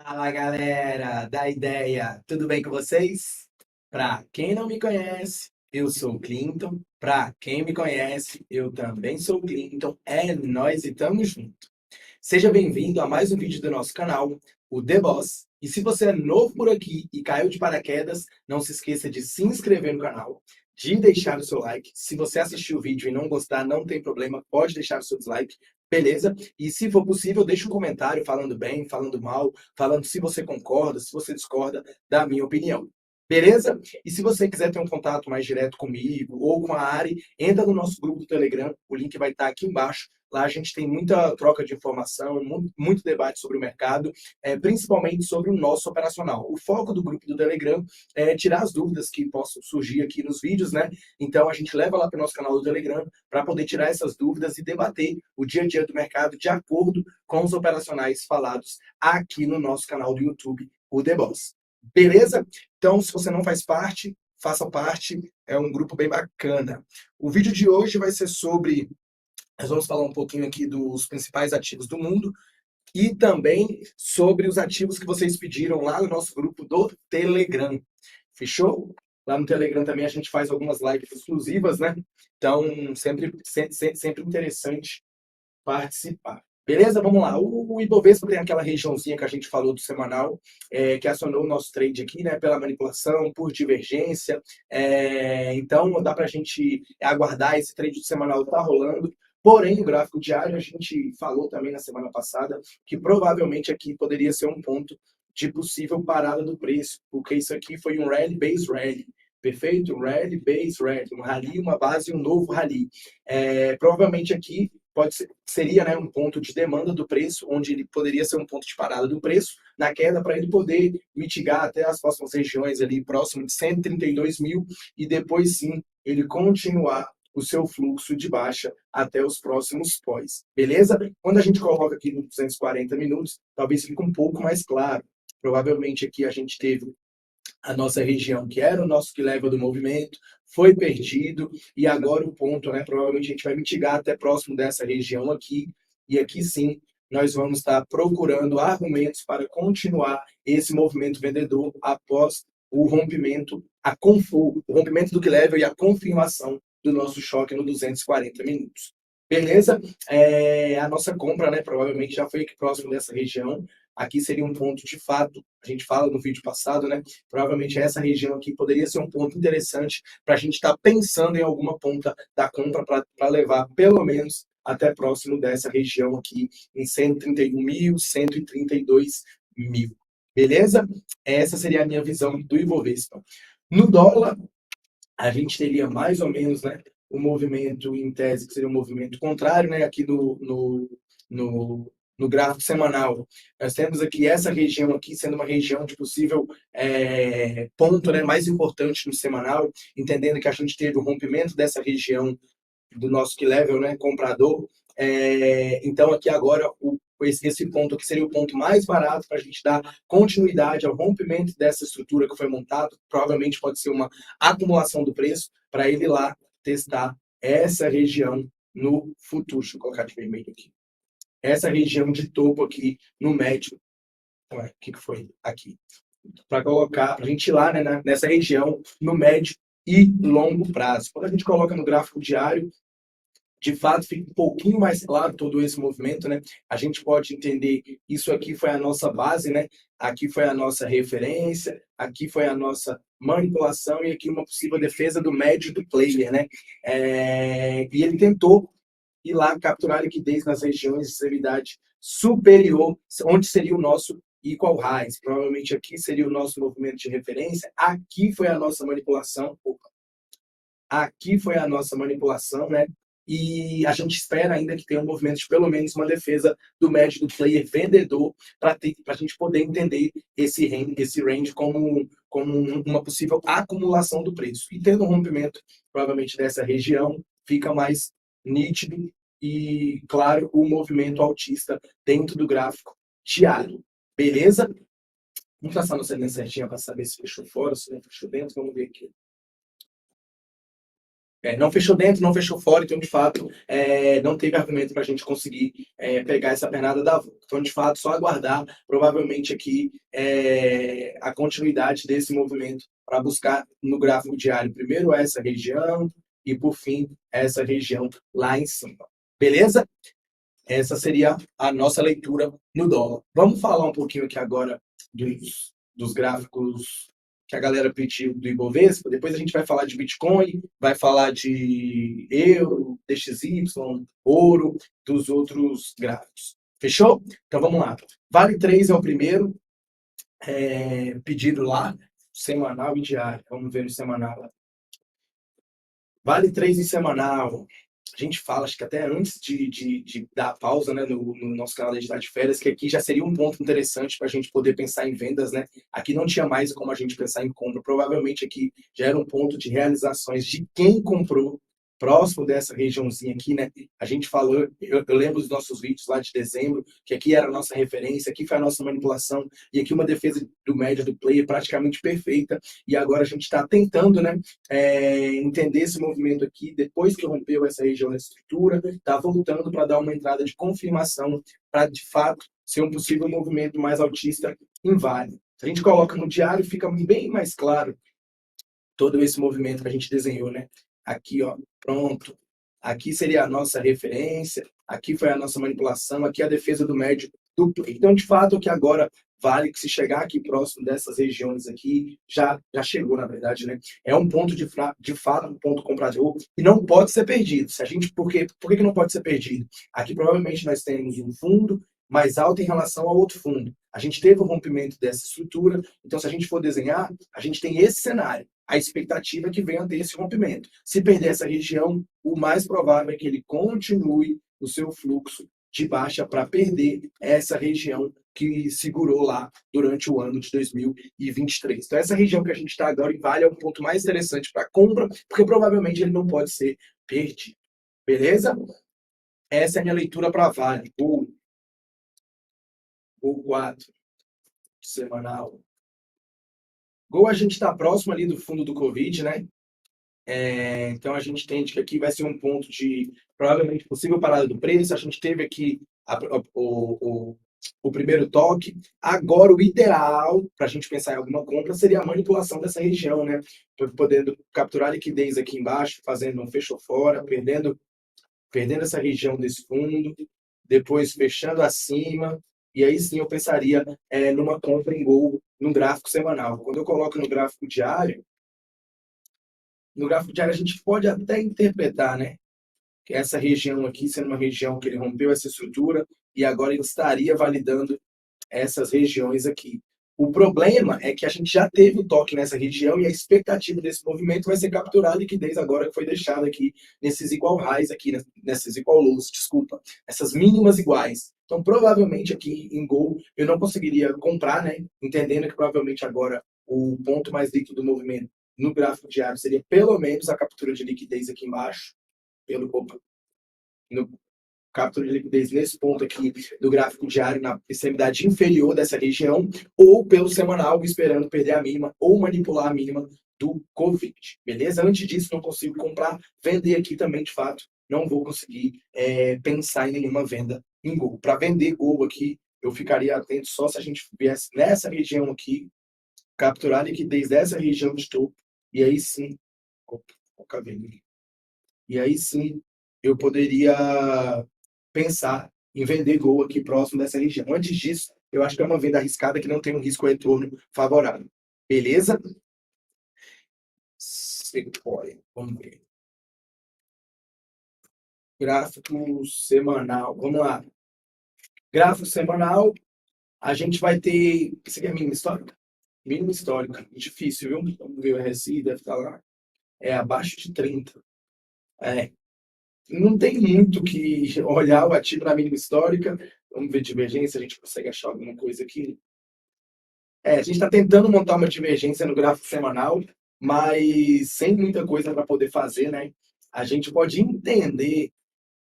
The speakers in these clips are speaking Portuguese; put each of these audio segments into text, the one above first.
Fala galera da ideia, tudo bem com vocês? Para quem não me conhece, eu sou o Clinton. Para quem me conhece, eu também sou o Clinton. É nós e estamos juntos. Seja bem-vindo a mais um vídeo do nosso canal, o The Boss. E se você é novo por aqui e caiu de paraquedas, não se esqueça de se inscrever no canal, de deixar o seu like. Se você assistiu o vídeo e não gostar, não tem problema, pode deixar o seu dislike, beleza? E se for possível, deixa um comentário falando bem, falando mal, falando se você concorda, se você discorda da minha opinião. Beleza? E se você quiser ter um contato mais direto comigo ou com a Ari, entra no nosso grupo do Telegram, o link vai estar aqui embaixo. Lá a gente tem muita troca de informação, muito debate sobre o mercado, principalmente sobre o nosso operacional. O foco do grupo do Telegram é tirar as dúvidas que possam surgir aqui nos vídeos, né? Então a gente leva lá para o nosso canal do Telegram para poder tirar essas dúvidas e debater o dia a dia do mercado de acordo com os operacionais falados aqui no nosso canal do YouTube, o The Boss. Beleza? Então, se você não faz parte, faça parte, é um grupo bem bacana. O vídeo de hoje vai ser sobre, nós vamos falar um pouquinho aqui dos principais ativos do mundo e também sobre os ativos que vocês pediram lá no nosso grupo do Telegram. Fechou? Lá no Telegram também a gente faz algumas lives exclusivas, né? Então, sempre interessante participar. Beleza? Vamos lá. O Ibovespa tem aquela regiãozinha que a gente falou do semanal, que acionou o nosso trade aqui, né, pela manipulação, por divergência. Então, dá para a gente aguardar. Esse trade do semanal está rolando. Porém, o gráfico diário, a gente falou também na semana passada que provavelmente aqui poderia ser um ponto de possível parada do preço, porque isso aqui foi um rally base rally. Perfeito? Rally base rally. Um rally, uma base e um novo rally. Provavelmente aqui seria, né, um ponto de demanda do preço, onde ele poderia ser um ponto de parada do preço na queda para ele poder mitigar até as próximas regiões ali próximo de 132 mil e depois sim ele continuar o seu fluxo de baixa até os próximos pós, beleza? Quando a gente coloca aqui no 240 minutos, talvez fique um pouco mais claro. Provavelmente aqui a gente teve a nossa região, que era o nosso que leva do movimento, foi perdido, e agora o ponto, né, provavelmente a gente vai mitigar até próximo dessa região aqui, e aqui sim nós vamos estar procurando argumentos para continuar esse movimento vendedor após o rompimento, o rompimento do que level e a confirmação do nosso choque no 240 minutos. Beleza? A nossa compra, né, provavelmente já foi aqui próximo dessa região. Aqui seria um ponto de fato, a gente fala no vídeo passado, né? Provavelmente essa região aqui poderia ser um ponto interessante para a gente estar pensando em alguma ponta da compra para levar pelo menos até próximo dessa região aqui em 131 mil, 132 mil. Beleza? Essa seria a minha visão do Ibovespa. No dólar, a gente teria mais ou menos, né, um movimento em tese, que seria um movimento contrário, né, aqui no gráfico semanal. Nós temos aqui essa região aqui sendo uma região de possível ponto, né, mais importante no semanal, entendendo que a gente teve o rompimento dessa região do nosso key level, né, comprador. Então, aqui agora, esse ponto aqui seria o ponto mais barato para a gente dar continuidade ao rompimento dessa estrutura que foi montada. Provavelmente pode ser uma acumulação do preço para ele ir lá testar essa região no futuro. Deixa eu colocar de vermelho aqui. Essa região de topo aqui no médio. O que foi aqui? Para colocar, para a gente ir lá, né, nessa região no médio e longo prazo. Quando a gente coloca no gráfico diário, de fato fica um pouquinho mais claro todo esse movimento, né? A gente pode entender isso aqui foi a nossa base, né? Aqui foi a nossa referência, aqui foi a nossa manipulação e aqui uma possível defesa do médio do player, né? E ele tentou ir lá capturar liquidez nas regiões de extremidade superior, onde seria o nosso equal highs. Provavelmente aqui seria o nosso movimento de referência, aqui foi a nossa manipulação, aqui foi a nossa manipulação, né? E a gente espera ainda que tenha um movimento de pelo menos uma defesa do médio do player vendedor para a gente poder entender esse range como uma possível acumulação do preço. E tendo um rompimento, provavelmente, dessa região, fica mais nítido e, claro, o movimento altista dentro do gráfico diário. Beleza? Vamos passar nossa linha certinha para saber se fechou fora, se não fechou dentro. Vamos ver aqui. Não fechou dentro, não fechou fora, então de fato não teve argumento para a gente conseguir pegar essa pernada da volta. Então de fato só aguardar provavelmente aqui a continuidade desse movimento para buscar no gráfico diário primeiro essa região e por fim essa região lá em cima. Beleza? Essa seria a nossa leitura no dólar. Vamos falar um pouquinho aqui agora dos gráficos que a galera pediu do Ibovespa. Depois a gente vai falar de Bitcoin, vai falar de euro, DXY, ouro, dos outros gráficos. Fechou? Então vamos lá. Vale 3 é o primeiro pedido lá, semanal e diário. Vamos ver no semanal. Vale 3 em semanal. A gente fala, acho que até antes de dar a pausa, né, no nosso canal da Editar de Férias, que aqui já seria um ponto interessante para a gente poder pensar em vendas, né? Aqui não tinha mais como a gente pensar em compra. Provavelmente aqui já era um ponto de realizações de quem comprou próximo dessa regiãozinha aqui, né? A gente falou, eu lembro dos nossos vídeos lá de dezembro, que aqui era a nossa referência, aqui foi a nossa manipulação, e aqui uma defesa do médio do player praticamente perfeita, e agora a gente está tentando, né, entender esse movimento aqui, depois que rompeu essa região da estrutura, está voltando para dar uma entrada de confirmação para, de fato, ser um possível movimento mais altista em Vale. Se a gente coloca no diário, fica bem mais claro todo esse movimento que a gente desenhou, né? Aqui, ó, pronto. Aqui seria a nossa referência, aqui foi a nossa manipulação, aqui a defesa do médio duplo. Então, de fato, que agora vale que se chegar aqui próximo dessas regiões aqui, já chegou, na verdade, né? É um ponto de fato, um ponto comprador e não pode ser perdido. Se a gente, por que não pode ser perdido? Aqui provavelmente nós temos um fundo mais alto em relação ao outro fundo. A gente teve o rompimento dessa estrutura, então se a gente for desenhar, a gente tem esse cenário. A expectativa é que venha a ter esse rompimento. Se perder essa região, o mais provável é que ele continue o seu fluxo de baixa para perder essa região que segurou lá durante o ano de 2023. Então, essa região que a gente está agora em Vale é um ponto mais interessante para compra, porque provavelmente ele não pode ser perdido. Beleza? Essa é a minha leitura para Vale. O 4 semanal. Gol, a gente está próximo ali do fundo do Covid, né? Então a gente entende que aqui vai ser um ponto de provavelmente possível parada do preço. A gente teve aqui o primeiro toque. Agora, o ideal para a gente pensar em alguma compra seria a manipulação dessa região, né? Podendo capturar liquidez aqui embaixo, fazendo um fecho fora, perdendo essa região desse fundo, depois fechando acima. E aí sim eu pensaria numa compra em Gol no gráfico semanal. Quando eu coloco no gráfico diário a gente pode até interpretar, né? Que essa região aqui sendo uma região que ele rompeu essa estrutura e agora ele estaria validando essas regiões aqui. O problema é que a gente já teve o toque nessa região e a expectativa desse movimento vai ser capturar a liquidez agora que foi deixada aqui nesses igual highs aqui, nessas igual lows, desculpa, essas mínimas iguais. Então, provavelmente aqui em Gol eu não conseguiria comprar, né? Entendendo que provavelmente agora o ponto mais líquido do movimento no gráfico diário seria pelo menos a captura de liquidez aqui embaixo, no captura de liquidez nesse ponto aqui do gráfico diário, na extremidade inferior dessa região, ou pelo semanal, esperando perder a mínima ou manipular a mínima do Covid, beleza? Antes disso, não consigo comprar, vender aqui também, de fato, não vou conseguir pensar em nenhuma venda em Gol. Para vender Gol aqui, eu ficaria atento só se a gente viesse nessa região aqui, capturar a liquidez dessa região de topo, e aí sim, e aí sim eu poderia pensar em vender Gol aqui próximo dessa região. Antes disso, eu acho que é uma venda arriscada que não tem um risco-retorno favorável. Beleza? Sequoia. Vamos ver. Gráfico semanal. Vamos lá. Gráfico semanal, a gente vai ter. Isso aqui é mínima histórica? Mínima histórica. Difícil, viu? Vamos ver o RSI, deve estar lá. É abaixo de 30. É. Não tem muito que olhar o ativo na mínima histórica. Vamos ver divergência, a gente consegue achar alguma coisa aqui. A gente está tentando montar uma divergência no gráfico semanal, mas sem muita coisa para poder fazer, né? A gente pode entender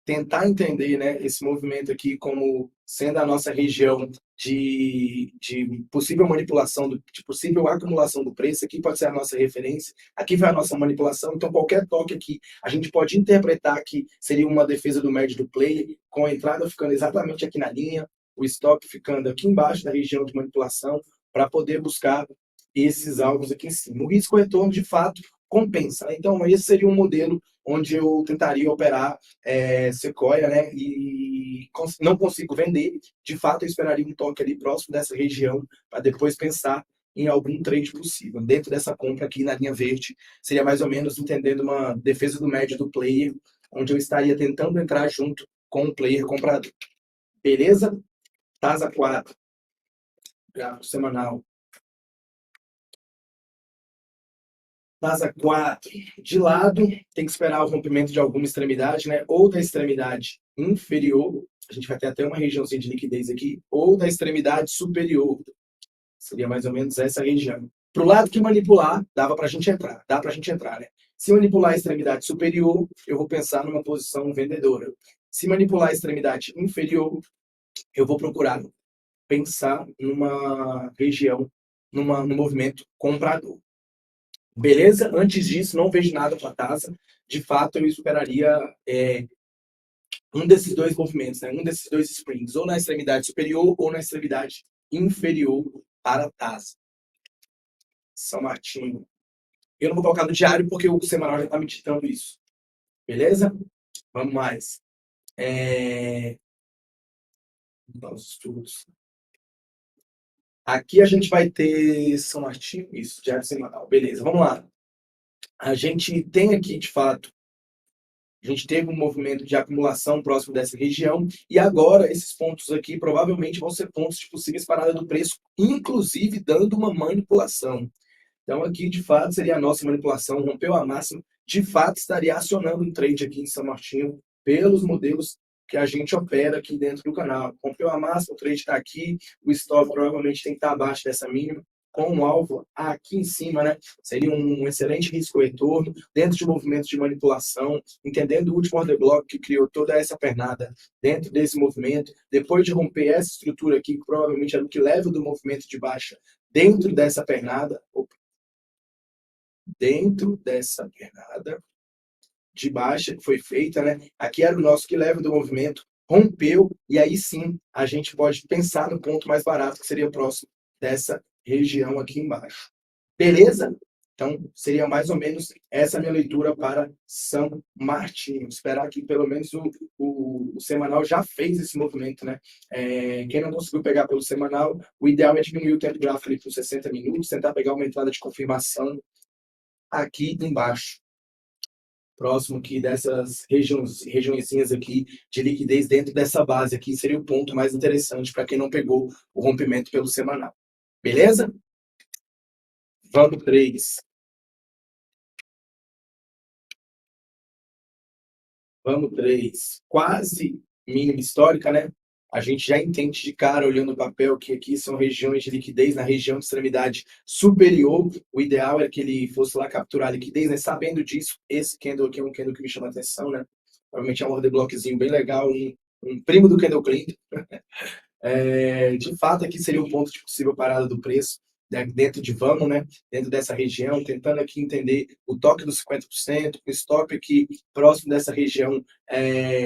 tentar entender, né, esse movimento aqui como sendo a nossa região de possível manipulação, de possível acumulação do preço, aqui pode ser a nossa referência, aqui vai a nossa manipulação, então qualquer toque aqui a gente pode interpretar que seria uma defesa do médio do player, com a entrada ficando exatamente aqui na linha, o stop ficando aqui embaixo da região de manipulação, para poder buscar esses alvos aqui em cima. O risco-retorno, de fato, compensa. Então, esse seria um modelo onde eu tentaria operar Sequoia, né? E não consigo vender. De fato, eu esperaria um toque ali próximo dessa região para depois pensar em algum trade possível. Dentro dessa compra aqui na linha verde, seria mais ou menos entendendo uma defesa do médio do player, onde eu estaria tentando entrar junto com o player comprador. Beleza? TASA 4, gráfico semanal. TASA 4, de lado, tem que esperar o rompimento de alguma extremidade, né? Ou da extremidade inferior, a gente vai ter até uma regiãozinha de liquidez aqui, ou da extremidade superior. Seria mais ou menos essa região. Para o lado que manipular, dava para a gente entrar, dá para a gente entrar, né? Se manipular a extremidade superior, eu vou pensar numa posição vendedora. Se manipular a extremidade inferior, eu vou procurar pensar numa região, no movimento comprador. Beleza? Antes disso, não vejo nada para a taça. De fato, eu esperaria um desses dois movimentos, né? Um desses dois springs, ou na extremidade superior ou na extremidade inferior para a taça. São Martinho. Eu não vou colocar no diário porque o semanal já está me ditando isso. Beleza? Vamos mais. Os estudos. Aqui a gente vai ter São Martinho, isso, diário semanal. Beleza, vamos lá. A gente tem aqui, de fato, a gente teve um movimento de acumulação próximo dessa região e agora esses pontos aqui provavelmente vão ser pontos de possíveis paradas do preço, inclusive dando uma manipulação. Então aqui, de fato, seria a nossa manipulação, rompeu a máxima, de fato estaria acionando um trade aqui em São Martinho pelos modelos que a gente opera aqui dentro do canal. Rompeu a máxima, o trade está aqui, o stop provavelmente tem que estar abaixo dessa mínima, com um alvo aqui em cima, né? Seria um excelente risco-retorno dentro de movimentos de manipulação, entendendo o último order block que criou toda essa pernada dentro desse movimento, depois de romper essa estrutura aqui, que provavelmente era o que leva do movimento de baixa dentro dessa pernada, de baixa que foi feita, né? Aqui era o nosso que leva do movimento, rompeu, e aí sim a gente pode pensar no ponto mais barato, que seria próximo dessa região aqui embaixo. Beleza? Então, seria mais ou menos essa minha leitura para São Martinho. Esperar que pelo menos o semanal já fez esse movimento, né? Quem não conseguiu pegar pelo semanal, o ideal é diminuir o tempo gráfico por 60 minutos, tentar pegar uma entrada de confirmação aqui embaixo, próximo aqui dessas regiõezinhas aqui de liquidez dentro dessa base aqui, seria o ponto mais interessante para quem não pegou o rompimento pelo semanal. Beleza? Vamos 3. Vamos 3. Quase mínima histórica, né? A gente já entende de cara, olhando o papel, que aqui são regiões de liquidez na região de extremidade superior. O ideal era que ele fosse lá capturar a liquidez, né? Sabendo disso, esse candle aqui é um candle que me chama a atenção, né? Provavelmente é um order blockzinho bem legal, um primo do candle Clinton. De fato, aqui seria um ponto de possível parada do preço, né, dentro de vamos, né, dentro dessa região, tentando aqui entender o toque dos 50%, o stop aqui próximo dessa região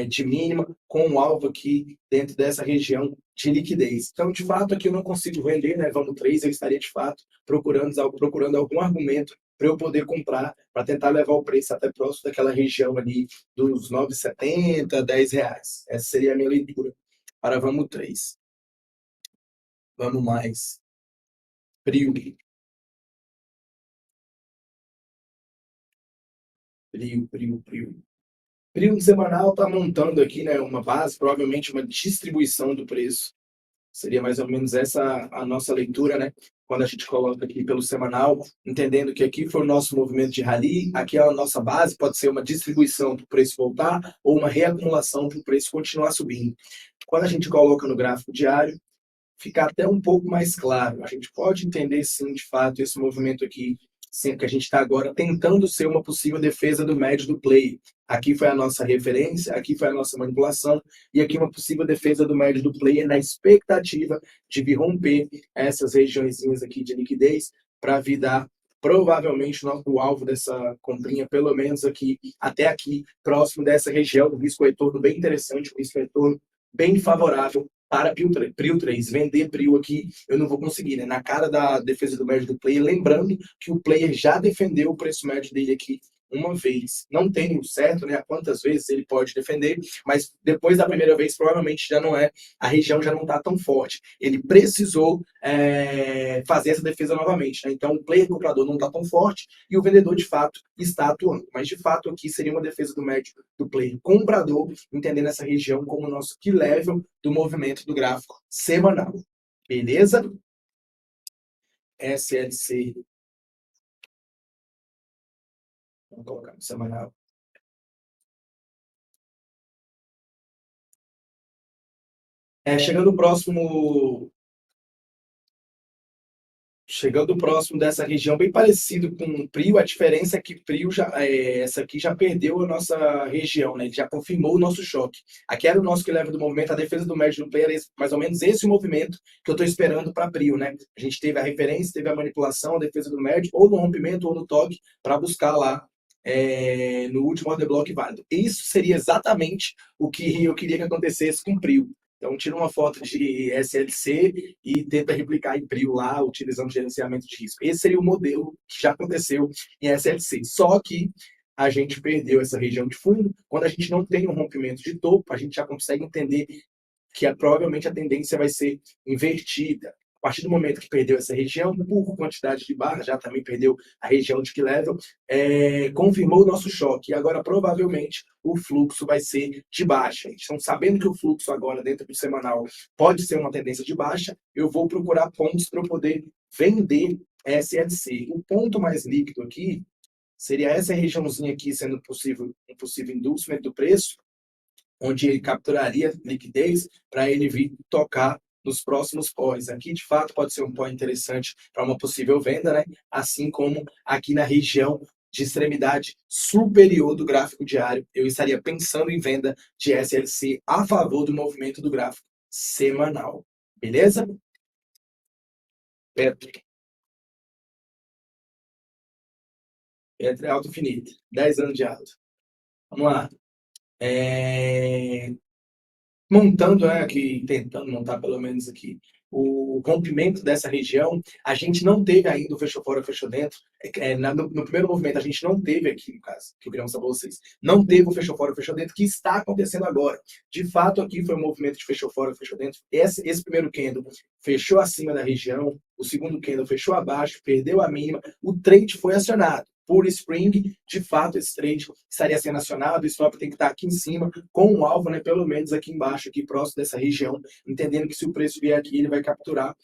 de mínima, com o alvo aqui dentro dessa região de liquidez. Então, de fato, aqui eu não consigo vender, né, vamos 3, eu estaria de fato procurando algum argumento para eu poder comprar, para tentar levar o preço até próximo daquela região ali dos 9,70, R$ 10. Essa seria a minha leitura para vamos 3. Vamos mais. Frio. Frio no semanal está montando aqui, né, uma base, provavelmente uma distribuição do preço. Seria mais ou menos essa a nossa leitura, né? Quando a gente coloca aqui pelo semanal, entendendo que aqui foi o nosso movimento de rally, aqui é a nossa base, pode ser uma distribuição para o preço voltar ou uma reacumulação para o preço continuar subindo. Quando a gente coloca no gráfico diário, fica até um pouco mais claro. A gente pode entender, sim, de fato, esse movimento aqui Sempre que a gente está agora tentando ser uma possível defesa do médio do player. Aqui foi a nossa referência, aqui foi a nossa manipulação, e aqui uma possível defesa do médio do player na expectativa de vir romper essas regiõezinhas aqui de liquidez para vir dar provavelmente o alvo dessa comprinha, pelo menos aqui, até aqui, próximo dessa região, um risco-retorno bem interessante, um risco-retorno bem favorável para Prio 3. Vender Prio aqui eu não vou conseguir, né? Na cara da defesa do médio do player, lembrando que o player já defendeu o preço médio dele aqui uma vez. Não tenho certo, né? Quantas vezes ele pode defender, mas depois da primeira vez, provavelmente já não é, a região já não está tão forte. Ele precisou fazer essa defesa novamente, né? Então o player comprador não está tão forte e o vendedor de fato está atuando. Mas de fato aqui seria uma defesa do médio do player comprador, entendendo essa região como o nosso key level do movimento do gráfico semanal. Beleza? SLC. Vamos colocar no semanal. Chegando próximo dessa região, bem parecido com o Prio, a diferença é que Prio essa aqui já perdeu a nossa região, né? Ele já confirmou o nosso choque. Aqui era o nosso que leva do movimento, a defesa do médio do player, mais ou menos esse movimento que eu estou esperando para Prio, né? A gente teve a referência, teve a manipulação, a defesa do médio, ou no rompimento ou no toque, para buscar lá no último order block válido. Isso seria exatamente o que eu queria que acontecesse com Prio. Então, tira uma foto de SLC e tenta replicar em Prio lá, utilizando gerenciamento de risco. Esse seria o modelo que já aconteceu em SLC. Só que a gente perdeu essa região de fundo. Quando a gente não tem um rompimento de topo, a gente já consegue entender que provavelmente a tendência vai ser invertida. A partir do momento que perdeu essa região, por quantidade de barra, já também perdeu a região de key level, confirmou o nosso choque. E agora, provavelmente, o fluxo vai ser de baixa. Então, sabendo que o fluxo agora, dentro do semanal, pode ser uma tendência de baixa, eu vou procurar pontos para eu poder vender SLC. O ponto mais líquido aqui seria essa regiãozinha aqui, sendo um possível inducimento do preço, onde ele capturaria liquidez para ele vir tocar nos próximos pós. Aqui, de fato, pode ser um pó interessante para uma possível venda, né? Assim como aqui na região de extremidade superior do gráfico diário, eu estaria pensando em venda de SLC a favor do movimento do gráfico semanal. Beleza? Petro. Petro é alto finito. 10 anos de alto. Vamos lá. Montando, né, aqui, tentando montar pelo menos aqui o rompimento dessa região, a gente não teve ainda o fechou fora, fechou dentro. No primeiro movimento, a gente não teve aqui, no caso, que eu queria mostrar para vocês, não teve o fechou fora, fechou dentro, que está acontecendo agora. De fato, aqui foi um movimento de fechou fora, fechou dentro. Esse primeiro candle fechou acima da região, o segundo candle fechou abaixo, perdeu a mínima, o trade foi acionado por Spring, de fato, esse trade estaria sendo acionado, o stop tem que estar aqui em cima, com um alvo, né, pelo menos aqui embaixo, aqui próximo dessa região, entendendo que se o preço vier aqui, ele vai capturar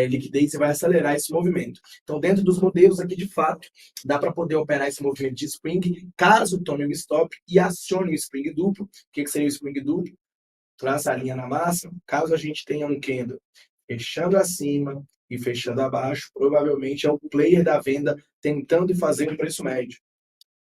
liquidez e vai acelerar esse movimento. Então, dentro dos modelos aqui, de fato, dá para poder operar esse movimento de Spring, caso tome o stop e acione o Spring duplo. O que seria o Spring duplo? Traça a linha na máxima, caso a gente tenha um candle fechando acima e fechando abaixo, provavelmente é o player da venda tentando fazer um preço médio.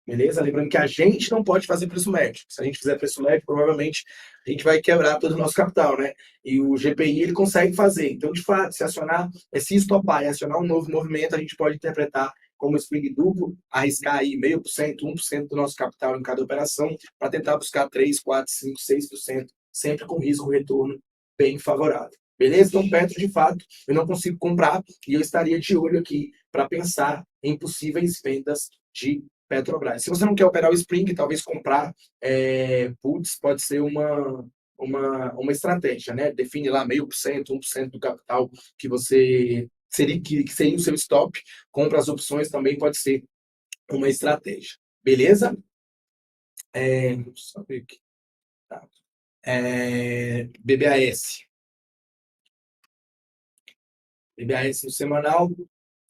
Beleza? Lembrando que a gente não pode fazer preço médio. Se a gente fizer preço médio, provavelmente a gente vai quebrar todo o nosso capital, né? E o GPI ele consegue fazer. Então, de fato, se acionar, se estopar e acionar um novo movimento, a gente pode interpretar como spring duplo, arriscar aí 0,5%, 1% do nosso capital em cada operação, para tentar buscar 3, 4, 5, 6%, sempre com risco retorno bem favorável. Beleza? Então, Petro, de fato, eu não consigo comprar e eu estaria de olho aqui para pensar em possíveis vendas de Petrobras. Se você não quer operar o Spring, talvez comprar puts pode ser uma estratégia, né? Define lá 0,5%, 1% do capital que você que seria o seu stop, compra as opções também pode ser uma estratégia. Beleza? Só ver aqui. Tá. BBAS. BBAS no semanal,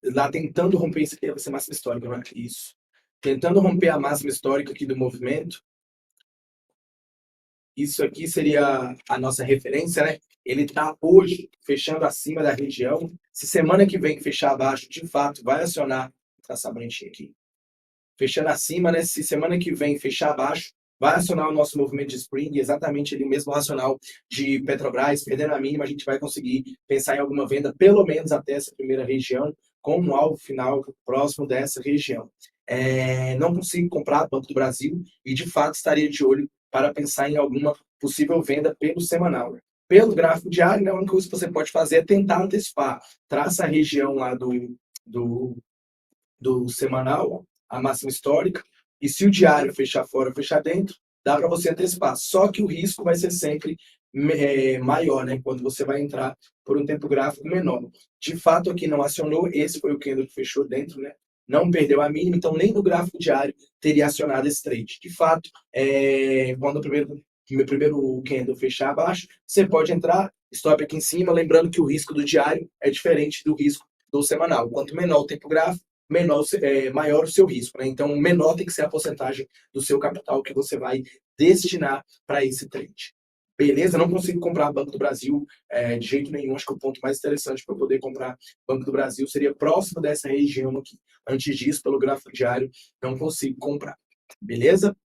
lá tentando romper isso aqui, vai ser máxima histórica, né? Isso. Tentando romper a máxima histórica aqui do movimento. Isso aqui seria a nossa referência, né? Ele está hoje fechando acima da região. Se semana que vem fechar abaixo, de fato, vai acionar traçar bonitinho aqui. Fechando acima, né? Se semana que vem fechar abaixo, vai acionar o nosso movimento de spring, exatamente ali o mesmo racional de Petrobras, perdendo a mínima, a gente vai conseguir pensar em alguma venda, pelo menos até essa primeira região, com um alvo final próximo dessa região. Não consigo comprar Banco do Brasil e, de fato, estaria de olho para pensar em alguma possível venda pelo semanal. Pelo gráfico diário, né, a única coisa que você pode fazer é tentar antecipar. Traça a região lá do semanal, a máxima histórica, e se o diário fechar fora ou fechar dentro, dá para você antecipar. Só que o risco vai ser sempre maior, né? Quando você vai entrar por um tempo gráfico menor. De fato, aqui não acionou, esse foi o candle que fechou dentro, né? Não perdeu a mínima, então nem no gráfico diário teria acionado esse trade. De fato, quando o primeiro candle fechar abaixo, você pode entrar, stop aqui em cima, lembrando que o risco do diário é diferente do risco do semanal. Quanto menor o tempo gráfico, maior o seu risco, né? Então, menor tem que ser a porcentagem do seu capital que você vai destinar para esse trade. Beleza? Não consigo comprar Banco do Brasil de jeito nenhum. Acho que o ponto mais interessante para poder comprar Banco do Brasil seria próximo dessa região aqui. Antes disso, pelo gráfico diário, não consigo comprar. Beleza?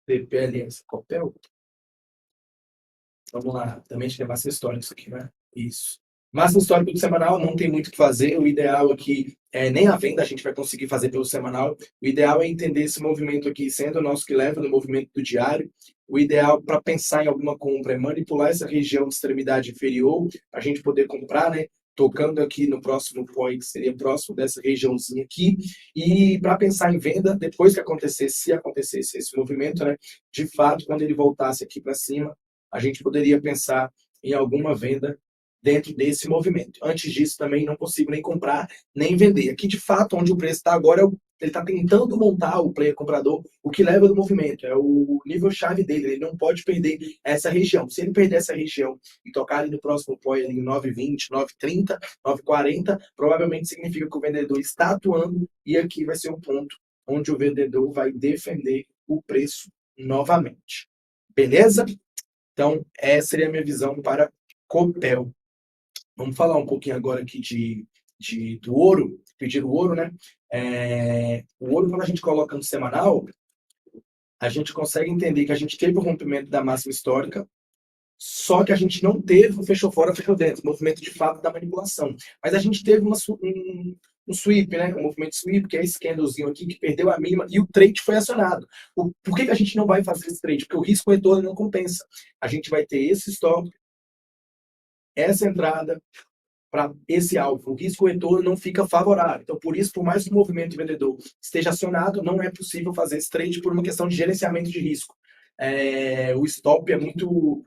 CPLS, Copel. Vamos lá. Também tem massa histórica isso aqui, né? Isso. Máximo histórico do semanal, não tem muito o que fazer. O ideal aqui nem a venda a gente vai conseguir fazer pelo semanal. O ideal é entender esse movimento aqui, sendo o nosso que leva no movimento do diário. O ideal para pensar em alguma compra é manipular essa região de extremidade inferior, para a gente poder comprar, né? Tocando aqui no próximo point, que seria próximo dessa regiãozinha aqui. E para pensar em venda, depois que acontecesse, se acontecesse esse movimento, né? De fato, quando ele voltasse aqui para cima, a gente poderia pensar em alguma venda dentro desse movimento. Antes disso, também não consigo nem comprar, nem vender. Aqui, de fato, onde o preço está agora, ele está tentando montar o player comprador, o que leva do movimento, é o nível-chave dele, ele não pode perder essa região. Se ele perder essa região e tocar ali no próximo point, ali em 9,20, 9,30, 9,40, provavelmente significa que o vendedor está atuando e aqui vai ser um ponto onde o vendedor vai defender o preço novamente. Beleza? Então, essa seria a minha visão para Copel. Vamos falar um pouquinho agora aqui do ouro, pedir o ouro, né? O ouro, quando a gente coloca no semanal, a gente consegue entender que a gente teve o rompimento da máxima histórica, só que a gente não teve o fechou fora, fechou dentro, o movimento de fato da manipulação. Mas a gente teve um sweep, né? Um movimento sweep, que é esse candlezinho aqui, que perdeu a mínima e o trade foi acionado. Por que a gente não vai fazer esse trade? Porque o risco retorno não compensa. A gente vai ter esse stop, essa entrada, para esse alvo. O risco-retorno não fica favorável. Então, por isso, por mais que o movimento vendedor esteja acionado, não é possível fazer esse trade por uma questão de gerenciamento de risco. O stop é muito...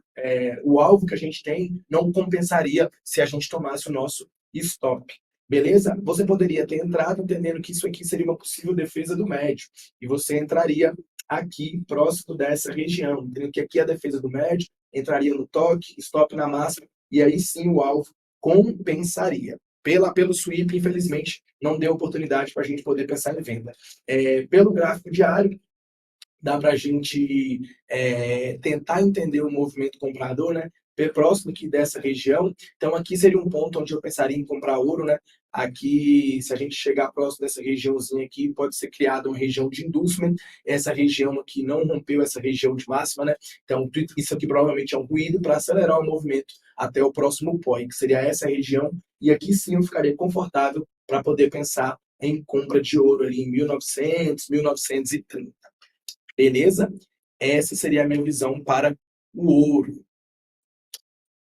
o alvo que a gente tem não compensaria se a gente tomasse o nosso stop. Beleza? Você poderia ter entrado entendendo que isso aqui seria uma possível defesa do médio. E você entraria aqui, próximo dessa região. Entendendo que aqui é a defesa do médio, entraria no toque, stop na máxima, e aí sim o alvo compensaria. Pelo sweep, infelizmente, não deu oportunidade para a gente poder pensar em venda. Pelo gráfico diário, dá para a gente tentar entender o movimento comprador, né? Próximo aqui dessa região. Então, aqui seria um ponto onde eu pensaria em comprar ouro, né? Aqui, se a gente chegar próximo dessa regiãozinha aqui, pode ser criada uma região de inducement. Essa região aqui não rompeu essa região de máxima, né? Então, isso aqui provavelmente é um ruído para acelerar o movimento até o próximo point, que seria essa região. E aqui sim eu ficaria confortável para poder pensar em compra de ouro ali em 1900, 1930. Beleza? Essa seria a minha visão para o ouro.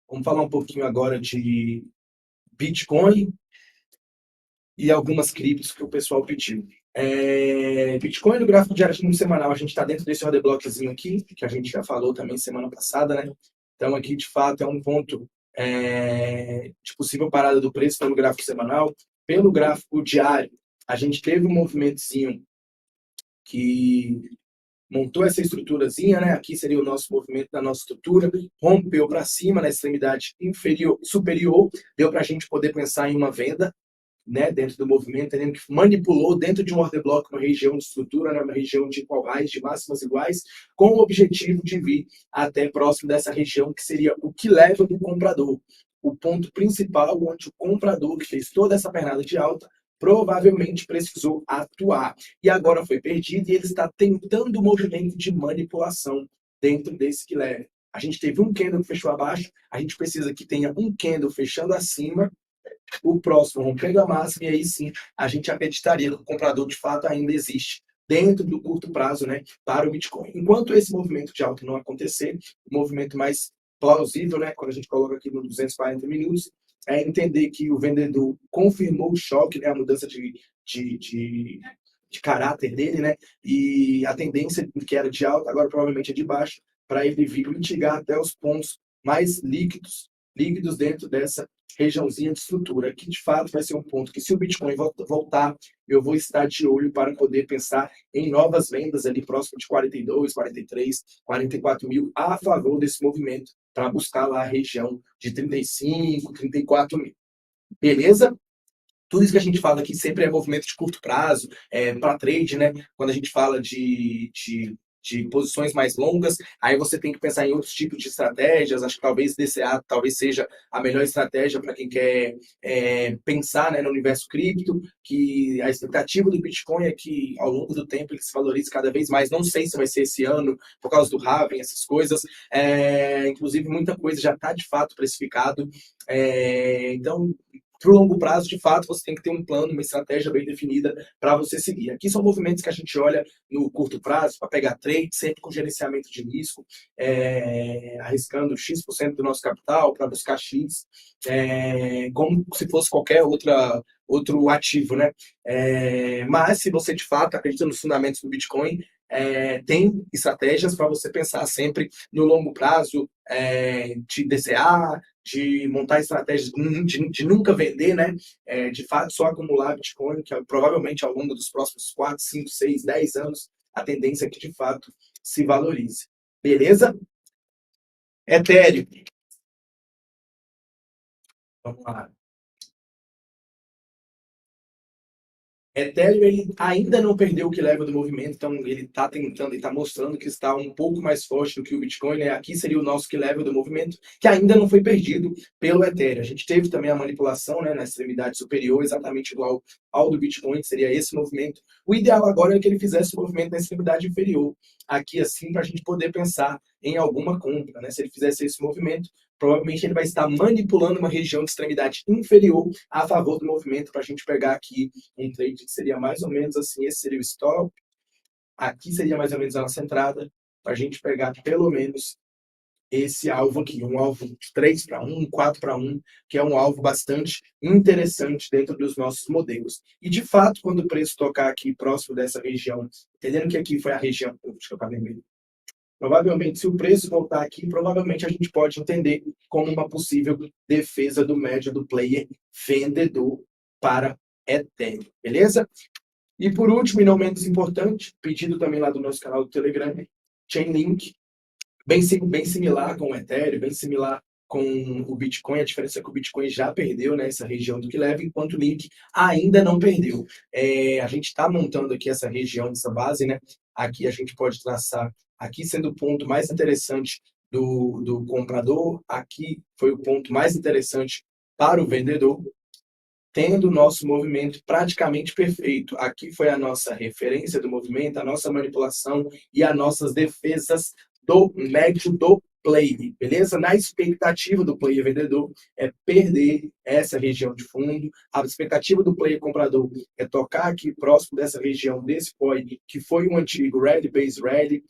Vamos falar um pouquinho agora de Bitcoin e algumas criptos que o pessoal pediu. Bitcoin no gráfico diário no semanal, a gente está dentro desse order blockzinho aqui, que a gente já falou também semana passada, né? Então aqui, de fato, é um ponto de possível parada do preço pelo gráfico semanal. Pelo gráfico diário, a gente teve um movimentozinho que montou essa estruturazinha, né? Aqui seria o nosso movimento da nossa estrutura, rompeu para cima na extremidade superior, deu para a gente poder pensar em uma venda, né? Dentro do movimento, entendendo que manipulou dentro de um order block uma região de estrutura, né? Uma região de iguais, de máximas iguais, com o objetivo de vir até próximo dessa região, que seria o que leva do comprador. o ponto principal onde o comprador que fez toda essa pernada de alta provavelmente precisou atuar. E agora foi perdido e ele está tentando o movimento de manipulação dentro desse que leve. A gente teve um candle que fechou abaixo, a gente precisa que tenha um candle fechando acima, o próximo rompendo a máxima, e aí sim a gente acreditaria que o comprador de fato ainda existe dentro do curto prazo, né, para o Bitcoin. Enquanto esse movimento de alta não acontecer, o movimento mais plausível, né, quando a gente coloca aqui no 240 minutos, é entender que o vendedor confirmou o choque, né, a mudança de, de, de caráter dele, né, e a tendência que era de alta agora provavelmente é de baixa, para ele vir mitigar até os pontos mais líquidos dentro dessa regiãozinha de estrutura, que de fato vai ser um ponto que, se o Bitcoin voltar, eu vou estar de olho para poder pensar em novas vendas ali próximo de 42, 43, 44 mil a favor desse movimento, para buscar lá a região de 35, 34 mil. Beleza? Tudo isso que a gente fala aqui sempre é movimento de curto prazo, para trade, né? Quando a gente fala de posições mais longas, aí você tem que pensar em outros tipos de estratégias. Acho que talvez DCA talvez seja a melhor estratégia para quem quer pensar, né, no universo cripto, que a expectativa do Bitcoin é que ao longo do tempo ele se valorize cada vez mais. Não sei se vai ser esse ano, por causa do halving, essas coisas. Inclusive, muita coisa já está de fato precificado. Então, para o longo prazo, de fato, você tem que ter um plano, uma estratégia bem definida para você seguir. Aqui são movimentos que a gente olha no curto prazo para pegar trade, sempre com gerenciamento de risco, arriscando X% do nosso capital para buscar X, como se fosse qualquer outro ativo, né? Mas se você de fato acredita nos fundamentos do Bitcoin, tem estratégias para você pensar sempre no longo prazo, de DCA, de montar estratégias de nunca vender, né? De fato, só acumular Bitcoin, que provavelmente ao longo dos próximos 4, 5, 6, 10 anos, a tendência é que de fato se valorize. Beleza? Ethereum. Vamos lá. Ethereum ele ainda não perdeu o que leva do movimento, então ele está tentando, ele está mostrando que está um pouco mais forte do que o Bitcoin, né? Aqui seria o nosso que leva do movimento, que ainda não foi perdido pelo Ethereum. A gente teve também a manipulação, né, na extremidade superior, exatamente igual ao do Bitcoin, que seria esse movimento. O ideal agora é que ele fizesse o movimento na extremidade inferior, aqui assim, para a gente poder pensar em alguma compra, né? Se ele fizesse esse movimento, provavelmente ele vai estar manipulando uma região de extremidade inferior a favor do movimento, para a gente pegar aqui um trade que seria mais ou menos assim, esse seria o stop, aqui seria mais ou menos a nossa entrada, para a gente pegar pelo menos esse alvo aqui, um alvo de 3-1, 4-1, que é um alvo bastante interessante dentro dos nossos modelos. E, de fato, quando o preço tocar aqui próximo dessa região, entendendo que aqui foi a região, deixa eu vermelho, provavelmente, se o preço voltar aqui, provavelmente a gente pode entender como uma possível defesa do médio do player vendedor para Ethereum, beleza? E por último, e não menos importante, pedido também lá do nosso canal do Telegram, Chainlink, bem similar com o Ethereum, bem similar com o Bitcoin. A diferença é que o Bitcoin já perdeu, né, essa região do que leva, enquanto o Link ainda não perdeu. A gente está montando aqui essa região, essa base, né? Aqui a gente pode traçar, aqui sendo o ponto mais interessante do comprador, aqui foi o ponto mais interessante para o vendedor, tendo o nosso movimento praticamente perfeito. Aqui foi a nossa referência do movimento, a nossa manipulação e as nossas defesas do médio do play, beleza? Na expectativa do player vendedor é perder essa região de fundo, a expectativa do player comprador é tocar aqui próximo dessa região, desse point, que foi um antigo Rally Base Rally,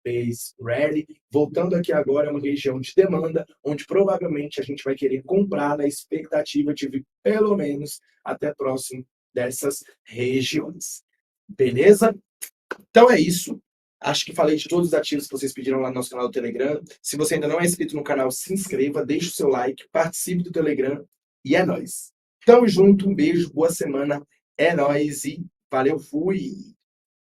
Base Rally. Voltando aqui agora, é uma região de demanda, onde provavelmente a gente vai querer comprar na expectativa de vir pelo menos até próximo dessas regiões. Beleza? Então é isso. Acho que falei de todos os ativos que vocês pediram lá no nosso canal do Telegram. Se você ainda não é inscrito no canal, se inscreva, deixe o seu like, participe do Telegram e é nóis. Tamo junto, um beijo, boa semana, é nóis e valeu, fui!